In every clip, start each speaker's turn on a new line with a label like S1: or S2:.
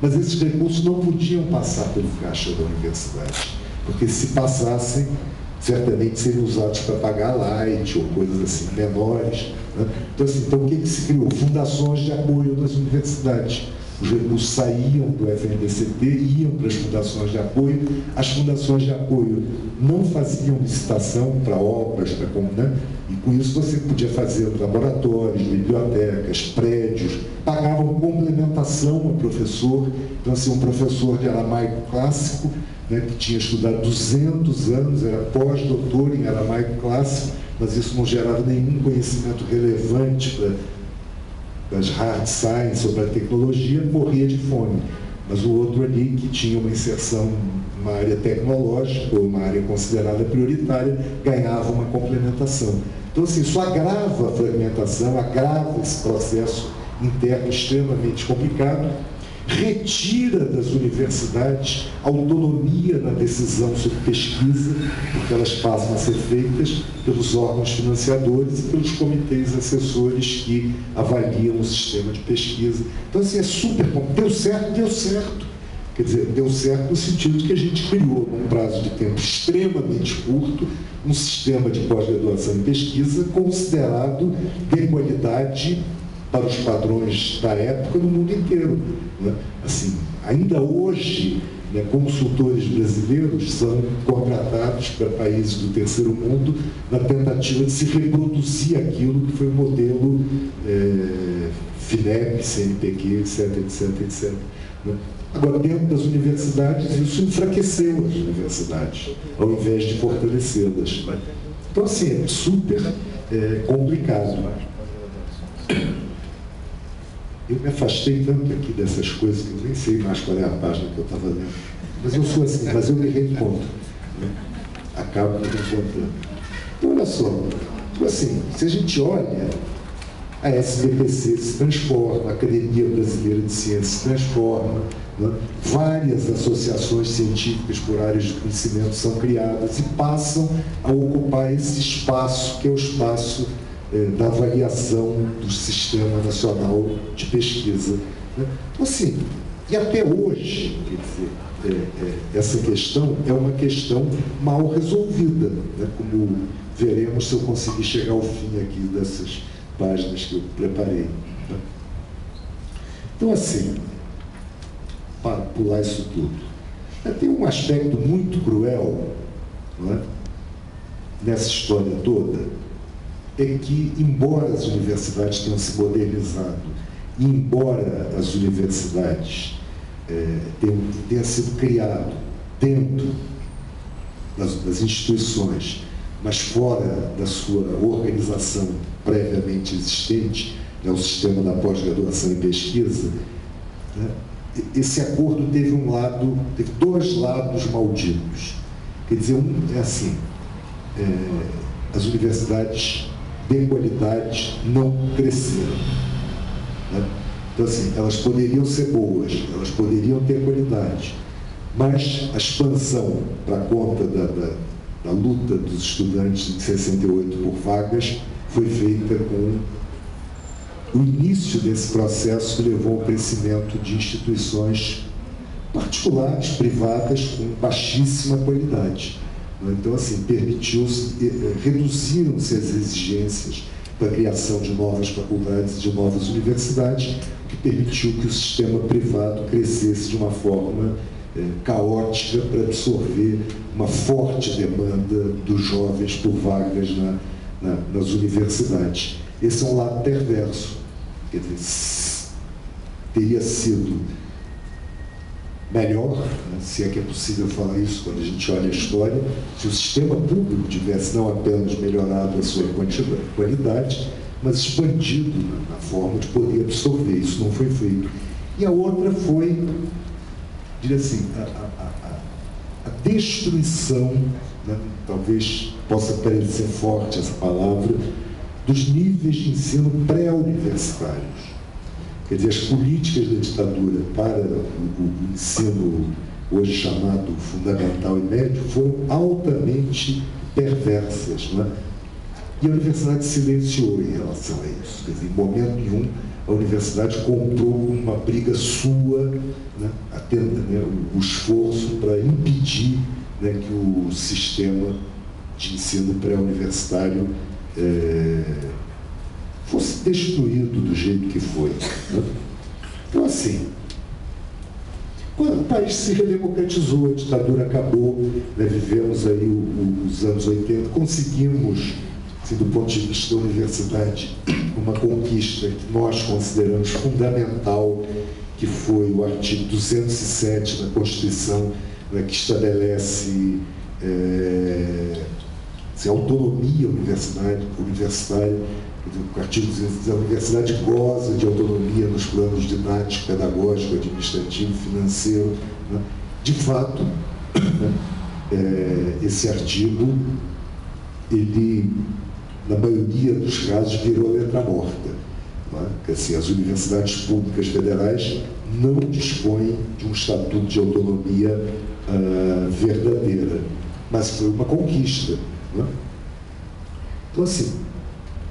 S1: Mas esses recursos não podiam passar pelo caixa da universidade, porque se passassem, certamente seriam usados para pagar light ou coisas assim menores, né? Então, assim, então, o que se criou? Fundações de apoio das universidades. Os recursos saíam do FNDCT, iam para as fundações de apoio. As fundações de apoio não faziam licitação para obras, né? E com isso você podia fazer laboratórios, bibliotecas, prédios, pagavam complementação ao professor. Então, assim, um professor de aramaico clássico, né, que tinha estudado 200 anos, era pós-doutor em aramaico clássico, mas isso não gerava nenhum conhecimento relevante para as hard science ou para a tecnologia, morria de fome. Mas o outro ali, que tinha uma inserção numa área tecnológica, ou uma área considerada prioritária, ganhava uma complementação. Então, assim, isso agrava a fragmentação, agrava esse processo interno extremamente complicado, retira das universidades autonomia na decisão sobre pesquisa, porque elas passam a ser feitas pelos órgãos financiadores e pelos comitês assessores que avaliam o sistema de pesquisa. Então, assim, é super bom. Deu certo, deu certo. Quer dizer, deu certo no sentido de que a gente criou, num prazo de tempo extremamente curto, um sistema de pós-graduação em pesquisa considerado de qualidade para os padrões da época no mundo inteiro, né? Assim, ainda hoje, né, consultores brasileiros são contratados para países do terceiro mundo na tentativa de se reproduzir aquilo que foi o modelo FINEP, CNPq, etc, etc, etc. Né? Agora, dentro das universidades, isso enfraqueceu as universidades, ao invés de fortalecê-las. Então, assim, é super complicado. Eu me afastei tanto aqui dessas coisas que eu nem sei mais qual é a página que eu estava lendo. Mas eu sou assim, mas eu me reencontro, né? Acabo me reencontrando. Então, olha só, tipo assim, se a gente olha, a SBPC se transforma, a Academia Brasileira de Ciências se transforma, né? Várias associações científicas por áreas de conhecimento são criadas e passam a ocupar esse espaço, que é o espaço da avaliação do Sistema Nacional de Pesquisa. Né? Então, assim, e até hoje, quer dizer, essa questão é uma questão mal resolvida, né? Como veremos se eu conseguir chegar ao fim aqui dessas páginas que eu preparei. Né? Então, assim, para pular isso tudo, tem um aspecto muito cruel, não é? Nessa história toda, é que, embora as universidades tenham se modernizado, e embora as universidades tenham sido criado dentro das instituições, mas fora da sua organização previamente existente, o sistema da pós-graduação em pesquisa, né, esse acordo teve dois lados malditos. Quer dizer, um é assim, as universidades de qualidade não cresceram, né? Então, assim, elas poderiam ser boas, elas poderiam ter qualidade, mas a expansão para conta da luta dos estudantes de 68 por vagas foi feita com o início desse processo que levou ao crescimento de instituições particulares, privadas, com baixíssima qualidade. Então, assim, reduziram-se as exigências para a criação de novas faculdades, de novas universidades, o que permitiu que o sistema privado crescesse de uma forma caótica para absorver uma forte demanda dos jovens por vagas nas universidades. Esse é um lado perverso. Quer dizer, teria sido melhor, né, se é que é possível falar isso quando a gente olha a história, se o sistema público tivesse não apenas melhorado a sua qualidade, mas expandido na forma de poder absorver. Isso não foi feito. E a outra foi, diria assim, a destruição, né, talvez possa parecer forte essa palavra, dos níveis de ensino pré-universitários. Quer dizer, as políticas da ditadura para o ensino hoje chamado fundamental e médio foram altamente perversas, né? E a universidade silenciou em relação a isso. Quer dizer, em momento nenhum a universidade comprou uma briga sua, né, o esforço para impedir, né, que o sistema de ensino pré-universitário fosse destruído do jeito que foi. Né? Então, assim, quando o país se redemocratizou, a ditadura acabou, né, vivemos aí os anos 80, conseguimos, assim, do ponto de vista da universidade, uma conquista que nós consideramos fundamental, que foi o artigo 207 da Constituição, né, que estabelece autonomia universitária. O artigo 207, a universidade goza de autonomia nos planos didático, pedagógico, administrativo, financeiro. Né? De fato, né, esse artigo, ele, na maioria dos casos, virou letra morta. Né? Porque, assim, as universidades públicas federais não dispõem de um estatuto de autonomia verdadeira, mas foi uma conquista. Né? Então, assim,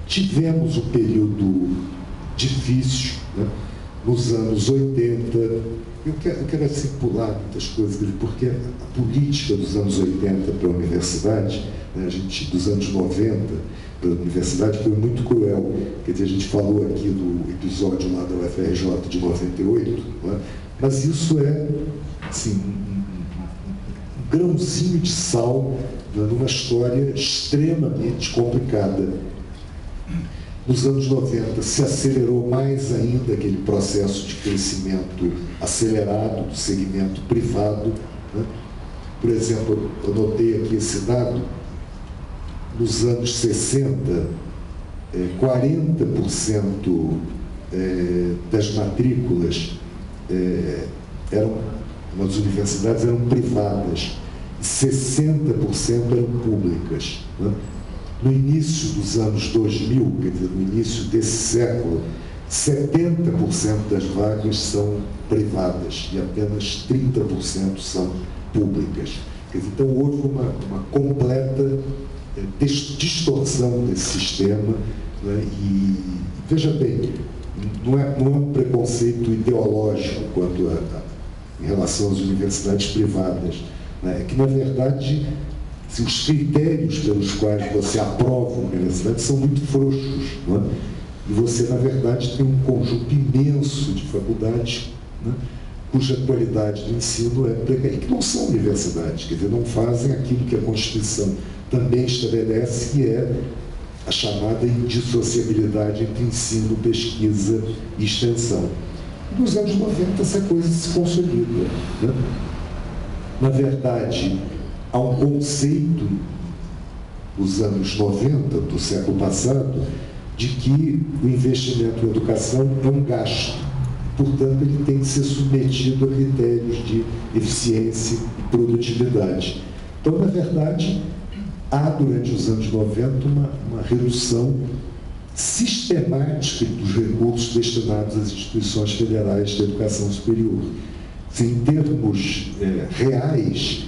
S1: tivemos um período difícil, né, nos anos 80. Eu quero assim, pular muitas coisas, porque a política dos anos 80 para a universidade, né, dos anos 90 para a universidade, foi muito cruel. Quer dizer, a gente falou aqui do episódio lá da UFRJ de 98, né, mas isso é, assim, um grãozinho de sal, né, numa história extremamente complicada. Nos anos 90 se acelerou mais ainda aquele processo de crescimento acelerado do segmento privado. Né? Por exemplo, eu notei aqui esse dado: nos anos 60, 40% das matrículas nas universidades eram privadas, 60% eram públicas. Né? No início dos anos 2000, quer dizer, no início desse século, 70% das vagas são privadas e apenas 30% são públicas. Quer dizer, então houve uma completa distorção desse sistema, né? E veja bem, não é um preconceito ideológico em relação às universidades privadas, né? É que, na verdade, os critérios pelos quais você aprova uma universidade são muito frouxos, não é? E você, na verdade, tem um conjunto imenso de faculdades, né, cuja qualidade do ensino é precária, e que não são universidades, quer dizer, não fazem aquilo que a Constituição também estabelece, que é a chamada indissociabilidade entre ensino, pesquisa e extensão. Nos anos 90, essa coisa se consolida, né? Na verdade, há um conceito, nos anos 90 do século passado, de que o investimento em educação é um gasto. Portanto, ele tem que ser submetido a critérios de eficiência e produtividade. Então, na verdade, há, durante os anos 90, uma redução sistemática dos recursos destinados às instituições federais de educação superior. Em termos reais,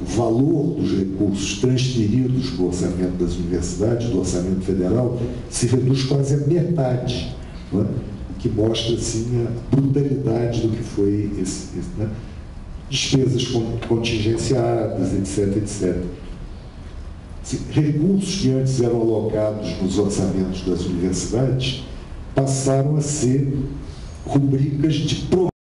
S1: o valor dos recursos transferidos para o orçamento das universidades, do orçamento federal, se reduz quase a metade, não é? O que mostra, assim, a brutalidade do que foi né? Despesas contingenciadas, etc, etc. Assim, recursos que antes eram alocados nos orçamentos das universidades passaram a ser rubricas de